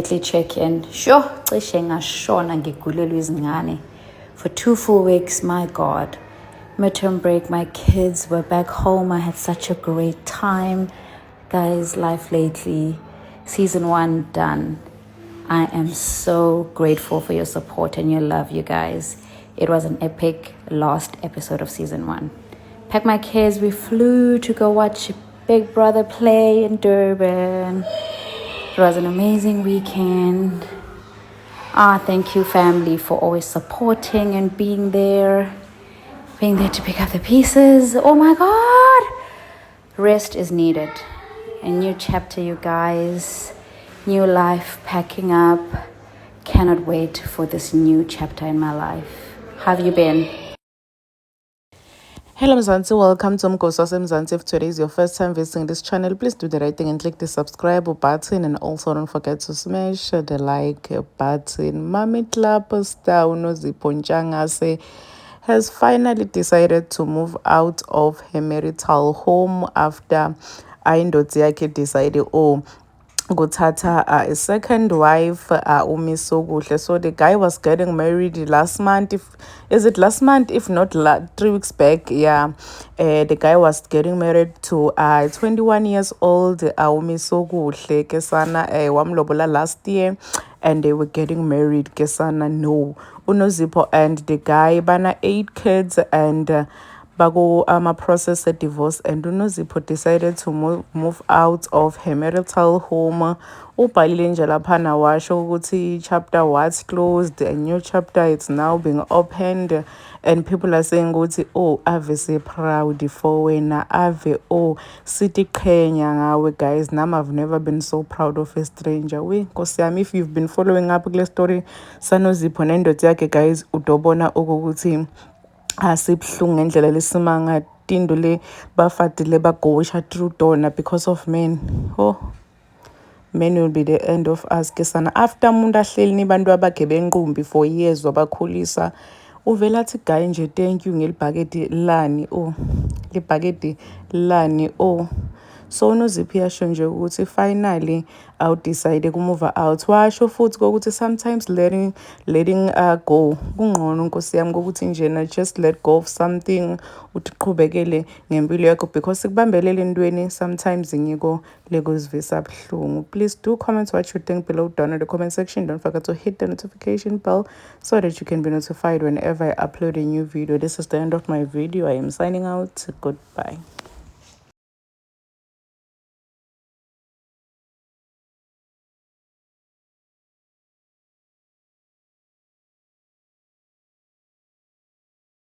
check in. Sure, cishe ngashona ngigulelwe izingane for 2 full weeks. My God. Midterm break, my kids were back home. I had such a great time. Guys, life lately, season 1 done. I am so grateful for your support and your love, you guys. It was an epic last episode of season 1. Packed my kids, we flew to go watch Big Brother play in Durban. It was an amazing weekend. Thank you, family, for always supporting and being there to pick up the pieces. Oh my God. Rest is needed. A new chapter, you guys. New life packing up. Cannot wait for this new chapter in my life. How have you been? Hello Mzansi, welcome to Mgosi Mzansi. If today is your first time visiting this channel, please do the right thing and click the subscribe button, and also don't forget to smash the like button. Mami Tlapa star Unozipho Ntshangase has finally decided to move out of her marital home after indodzi yakhe decided kuthatha a second wife uMiso Kuhle. So the guy was getting married last month. If not 3 weeks back? Yeah, the guy was getting married to 21 years old uMiso Kuhle kesana wamlobola last year, and they were getting married kesana no uNozipho and the guy bana 8 kids, and bago process a divorce, and uNozipho decided to move out of her marital home. Ubhalile nje laphana washo ukuthi chapter was closed, a new chapter it's now being opened, and people are saying ukuthi ave se proud for wena, ave sithi qhenya ngawe. Guys, nami I've never been so proud of a stranger. Nkosi yami, if you've been following up kule story saNozipho nendoda yakhe, guys, udobona ukuthi asibhlungu ngendlela lesimanga tindo le bafadile bagosha through dona because of men. Men will be the end of us kesana. After umuntu ahleli nibantu abakhe benqumbi for years wabakhulisa, uvela athi guy nje thank you ngelibhakedi lani libhakedi lani so uNozipho yasho nje ukuthi finally decide to move out. Washo futhi ukuthi sometimes letting go kungcono nkosi yami, ukuthi njena just let go of something uthi qhubekele ngempilo yakho, because kubambelele entweni sometimes ngiko lekuzivisa buhlungu. Please do comment what you think below down in the comment section. Don't forget to hit the notification bell so that you can be notified whenever I upload a new video. This is the end of my video. I am signing out. Goodbye.